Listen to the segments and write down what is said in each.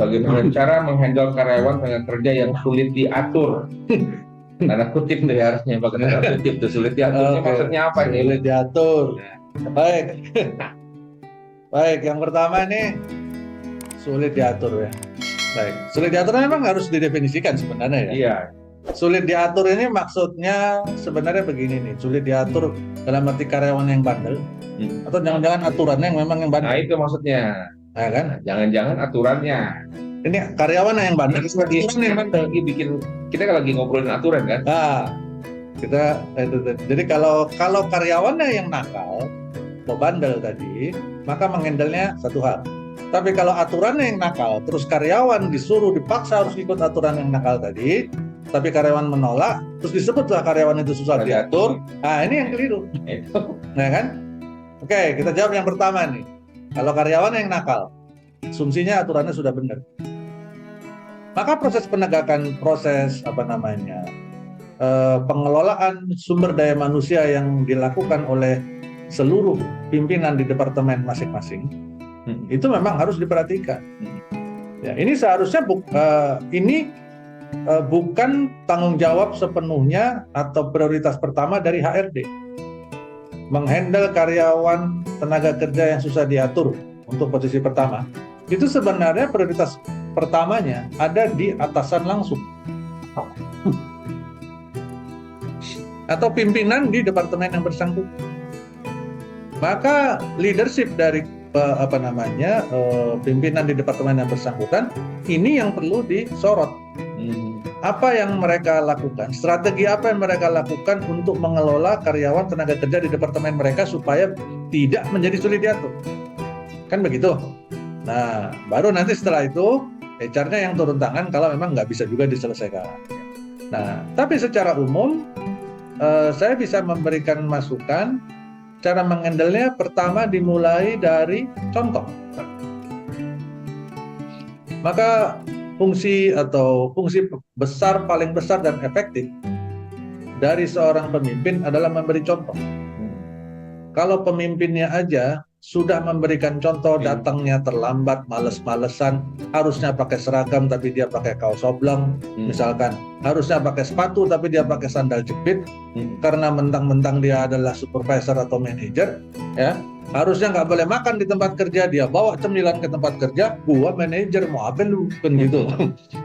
Bagaimana cara menghandle karyawan dengan kerja yang sulit diatur? Tanda kutip tuh ya, harusnya pakai tanda kutip tuh, sulit diatur. Oke, Maksudnya apa nih? sulit diatur. Baik, baik. Yang pertama nih sulit diatur ya. Baik, sulit diatur memang harus didefinisikan sebenarnya ya. Iya. Sulit diatur ini maksudnya sebenarnya begini nih, sulit diatur dalam arti karyawan yang bandel, atau jangan-jangan aturannya yang memang yang Nah bandel, itu maksudnya. ya kan? Jangan-jangan aturannya. Ini karyawan yang bandel, aturan yang bandel. Lagi bikin, kita kan lagi ngobrolin aturan kan? Nah, kita jadi kalau karyawannya yang nakal atau bandel tadi, maka menghandlenya satu hal. Tapi kalau aturannya yang nakal, terus karyawan disuruh dipaksa harus ikut aturan yang nakal tadi, tapi karyawan menolak, terus disebutlah karyawan itu susah diatur. Nah, ini yang keliru. Itu. Nah kan? Oke, kita jawab yang pertama nih. Kalau karyawan yang nakal, asumsinya aturannya sudah benar. Maka proses penegakan, pengelolaan sumber daya manusia yang dilakukan oleh seluruh pimpinan di departemen masing-masing, itu memang harus diperhatikan. Ya, ini seharusnya bukan tanggung jawab sepenuhnya atau prioritas pertama dari HRD. Menghandle karyawan tenaga kerja yang susah diatur untuk posisi pertama, itu sebenarnya prioritas pertamanya ada di atasan langsung atau pimpinan di departemen yang bersangkutan. Maka leadership dari pimpinan di departemen yang bersangkutan ini yang perlu disorot. Apa yang mereka lakukan, strategi apa yang mereka lakukan untuk mengelola karyawan tenaga kerja di departemen mereka supaya tidak menjadi sulit diatur, kan begitu. Nah, baru nanti setelah itu HR-nya yang turun tangan kalau memang nggak bisa juga diselesaikan. Nah, tapi secara umum saya bisa memberikan masukan cara menghandle-nya. Pertama dimulai dari contoh. Maka fungsi besar, paling besar dan efektif dari seorang pemimpin adalah memberi contoh. Kalau pemimpinnya aja sudah memberikan contoh, datangnya terlambat, males-malesan, harusnya pakai seragam tapi dia pakai kaos oblong, misalkan harusnya pakai sepatu tapi dia pakai sandal jepit, karena mentang-mentang dia adalah supervisor atau manajer, ya. Harusnya nggak boleh makan di tempat kerja, dia bawa cemilan ke tempat kerja, gua manajer mau apa lu, kan gitu.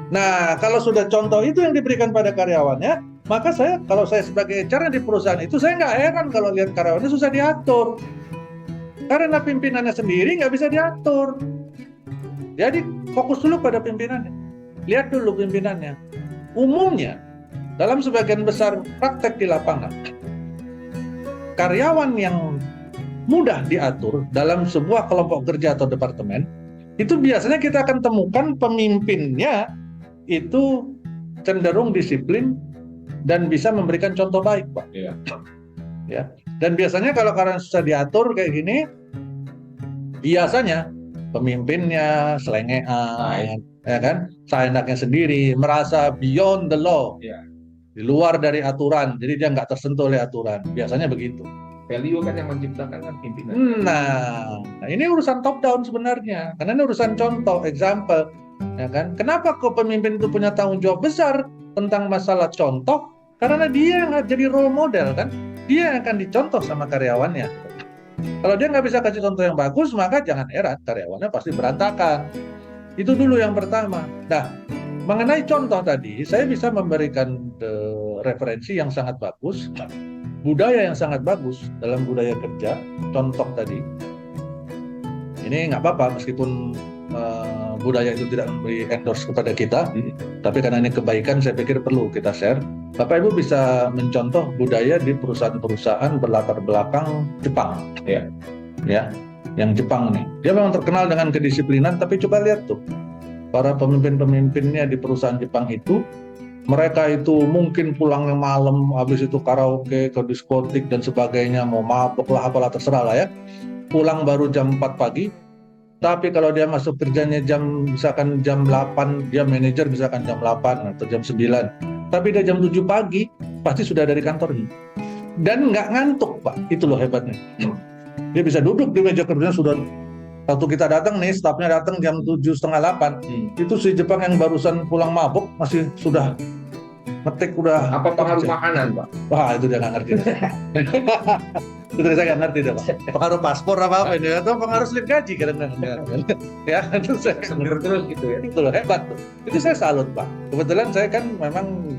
Nah, kalau sudah contoh itu yang diberikan pada karyawannya, maka kalau saya sebagai HR di perusahaan itu, saya nggak heran kalau lihat karyawannya susah diatur. Karena pimpinannya sendiri nggak bisa diatur. Jadi fokus dulu pada pimpinannya. Lihat dulu pimpinannya. Umumnya, dalam sebagian besar praktek di lapangan, karyawan yang mudah diatur dalam sebuah kelompok kerja atau departemen, itu biasanya kita akan temukan pemimpinnya itu cenderung disiplin dan bisa memberikan contoh baik, Pak. Iya. Ya. Dan biasanya kalau karena susah diatur kayak gini, biasanya pemimpinnya selengean, ya kan, seenaknya sendiri, merasa beyond the law, di luar dari aturan, jadi dia nggak tersentuh oleh aturan. Biasanya begitu. Value kan yang menciptakan kan pimpinan. Nah, ini urusan top down sebenarnya, karena ini urusan contoh, example, ya kan? Kenapa kok pemimpin itu punya tanggung jawab besar tentang masalah contoh? Karena dia yang jadi role model kan, dia yang akan dicontoh sama karyawannya. Kalau dia nggak bisa kasih contoh yang bagus, maka jangan heran karyawannya pasti berantakan. Itu dulu yang pertama. Nah, mengenai contoh tadi, saya bisa memberikan referensi yang sangat bagus. Budaya yang sangat bagus dalam budaya kerja, contoh tadi. Ini nggak apa-apa meskipun budaya itu tidak memberi endorse kepada kita, tapi karena ini kebaikan, saya pikir perlu kita share. Bapak Ibu bisa mencontoh budaya di perusahaan-perusahaan berlatar belakang Jepang, ya, yang Jepang nih. Dia memang terkenal dengan kedisiplinan, tapi coba lihat tuh, para pemimpin-pemimpinnya di perusahaan Jepang itu, mereka itu mungkin pulangnya malam, habis itu karaoke, ke diskotik dan sebagainya, mau mabuk lah, apalah terserah lah ya. Pulang baru jam 4 pagi, tapi kalau dia masuk kerjanya misalkan jam 8, dia manajer misalkan jam 8 atau jam 9, tapi dia jam 7 pagi, pasti sudah dari kantornya. Dan nggak ngantuk, Pak, itu loh hebatnya. Dia bisa duduk di meja kerjanya sudah Waktu kita datang nih, stafnya datang jam 7:30, 8. Itu si Jepang yang barusan pulang mabuk masih sudah ngetik udah. Apa pengaruh makanan, Pak? Wah, itu dia nggak ngerti. Itu saya nggak ngerti deh, Pak. Pengaruh paspor apa ini atau pengaruh slip gaji kadang-kadang. Ya, itu saya Sendiri terus gitu ya. itu loh, hebat tuh. Itu saya salut, Pak. Kebetulan saya kan memang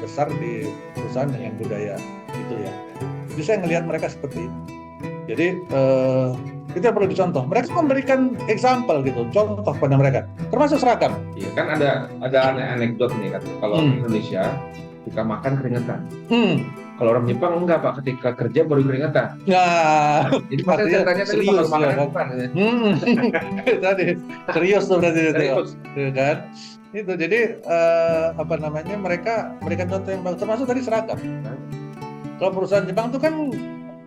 besar di perusahaan dengan budaya itu ya. Jadi saya ngelihat mereka seperti itu. Jadi itu yang perlu dicontoh. Mereka memberikan example gitu, contoh pada mereka. Termasuk seragam. Iya kan ada anekdot nih kan. Kalau di Indonesia ketika makan keringetan. Kalau orang Jepang enggak, Pak, ketika kerja baru keringetan. Nah, Jadi makanya saya tanya tadi serius kalau makanan ya, bukan. tadi serius tuh berarti itu, Serius. ya kan? Itu jadi apa namanya, mereka memberikan contoh yang bagus. Termasuk tadi seragam. Kalau perusahaan Jepang itu kan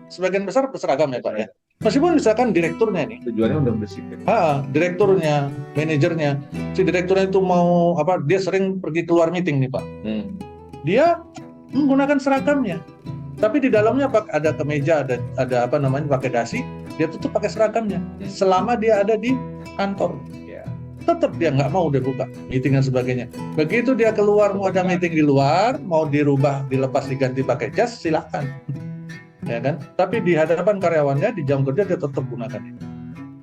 sebagian besar berseragam ya, Pak ya. Meskipun misalkan direkturnya nih, Tujuannya udah bersih kan. direkturnya, manajernya, si direkturnya itu mau apa? Dia sering pergi keluar meeting nih, Pak. Dia menggunakan seragamnya, tapi di dalamnya ada kemeja, ada apa namanya, pakai dasi. Dia tutup pakai seragamnya. Selama dia ada di kantor, tetap dia nggak mau dia buka meeting dan sebagainya. Begitu dia keluar mau ada meeting di luar, mau dirubah, dilepas, diganti pakai jas, silakan. Ya kan? Tapi di hadapan karyawannya di jam kerja dia tetap gunakan itu.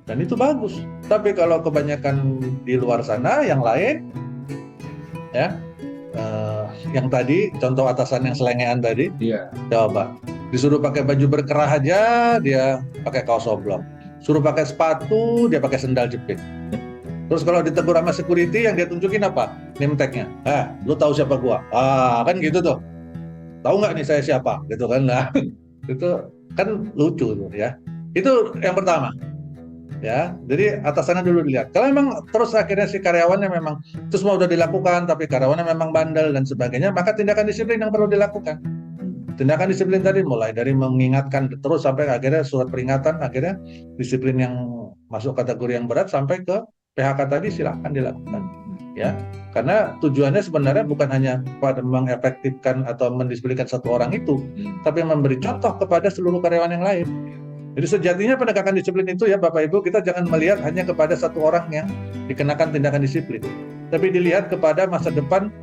Dan itu bagus. Tapi kalau kebanyakan di luar sana yang lain, ya, yang tadi contoh atasan yang selengean tadi, coba disuruh pakai baju berkerah aja dia pakai kaos oblong, suruh pakai sepatu dia pakai sendal jepit. Terus kalau ditegur sama security yang dia tunjukin apa? Name tag-nya. Lu tahu siapa gua? Kan gitu tuh. Tahu nggak nih saya siapa? Gitu kan. Nah, itu kan lucu tuh ya. Itu yang pertama. Ya, jadi atasannya dulu dilihat. Kalau memang terus akhirnya si karyawannya memang itu semua udah dilakukan, tapi karyawannya memang bandel dan sebagainya, maka tindakan disiplin yang perlu dilakukan. Tindakan disiplin tadi mulai dari mengingatkan terus sampai akhirnya surat peringatan, akhirnya disiplin yang masuk kategori yang berat sampai ke PHK tadi silahkan dilakukan. Ya, karena tujuannya sebenarnya bukan hanya pada mengefektifkan atau mendisiplinkan satu orang itu, tapi memberi contoh kepada seluruh karyawan yang lain. Jadi sejatinya penegakan disiplin itu ya Bapak Ibu, kita jangan melihat hanya kepada satu orang yang dikenakan tindakan disiplin, tapi dilihat kepada masa depan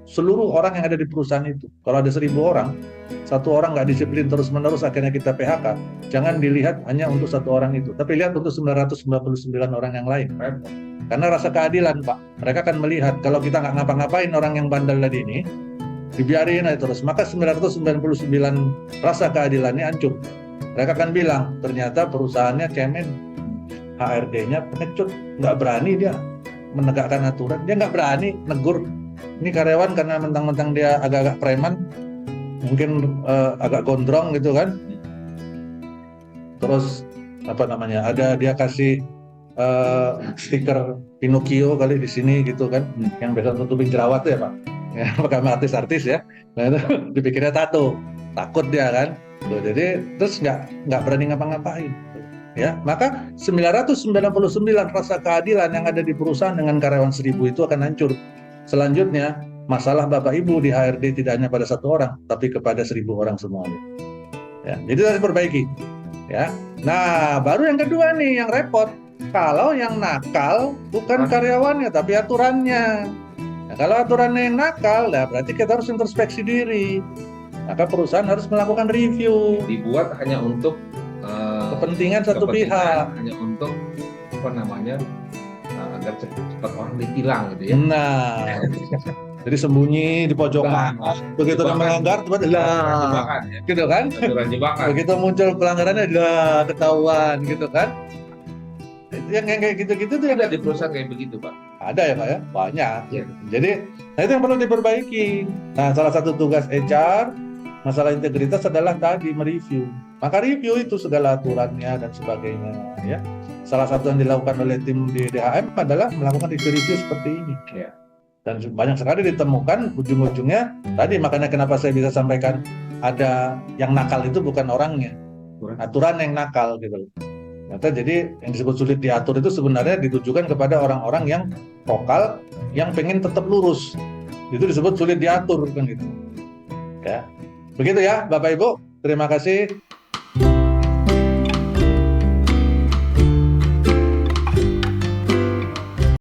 seluruh orang yang ada di perusahaan itu. Kalau ada 1.000 orang, satu orang nggak disiplin terus-menerus akhirnya kita PHK, jangan dilihat hanya untuk satu orang itu, tapi lihat untuk 999 orang yang lain. Karena rasa keadilan, Pak. Mereka akan melihat kalau kita nggak ngapa-ngapain orang yang bandel tadi ini, dibiarin aja terus, maka 999 rasa keadilannya hancur. Mereka akan bilang, ternyata perusahaannya cemen, HRD-nya pengecut, nggak berani dia menegakkan aturan, dia nggak berani negur. Ini karyawan karena mentang-mentang dia agak-agak preman, mungkin agak gondrong gitu kan. Terus apa namanya? Ada dia kasih stiker Pinocchio kali di sini gitu kan, yang biasa tutupin jerawat tuh ya Pak. Ya, pakai artis-artis ya. Nah, itu dipikirnya tato, takut dia kan. Tuh, jadi terus nggak berani ngapa-ngapain. Ya, maka 999 rasa keadilan yang ada di perusahaan dengan karyawan 1.000 itu akan hancur. Selanjutnya, masalah Bapak Ibu di HRD tidak hanya pada satu orang, tapi kepada 1.000 orang semuanya. Ya, jadi harus perbaiki. Ya, nah baru yang kedua nih yang repot. Kalau yang nakal bukan karyawannya, tapi aturannya. Nah, kalau aturannya yang nakal, nah berarti kita harus introspeksi diri. Maka perusahaan harus melakukan review. Dibuat hanya untuk kepentingan satu pihak, hanya untuk apa namanya agar cepat orang ditilang gitu ya. Nah, jadi sembunyi di pojokan. Begitu dia melanggar, jebakan, ya. Gitu kan? Jebakan. Begitu muncul pelanggarannya, ketahuan, gitu kan? Yang kayak gitu-gitu tuh Ada di perusahaan kayak begitu, Pak. Ada ya Pak ya, banyak. Ya. Jadi, nah itu yang perlu diperbaiki. Nah, salah satu tugas HR masalah integritas adalah tadi mereview. Maka review itu segala aturannya dan sebagainya ya. Salah satu yang dilakukan oleh tim di DHM adalah melakukan review seperti ini. Ya. Dan banyak sekali ditemukan ujung-ujungnya tadi, makanya kenapa saya bisa sampaikan ada yang nakal itu bukan orangnya, aturan yang nakal gitu. Ternyata jadi yang disebut sulit diatur itu sebenarnya ditujukan kepada orang-orang yang vokal, yang pengen tetap lurus. Itu disebut sulit diatur kan gitu. Ya. Begitu ya Bapak Ibu, terima kasih.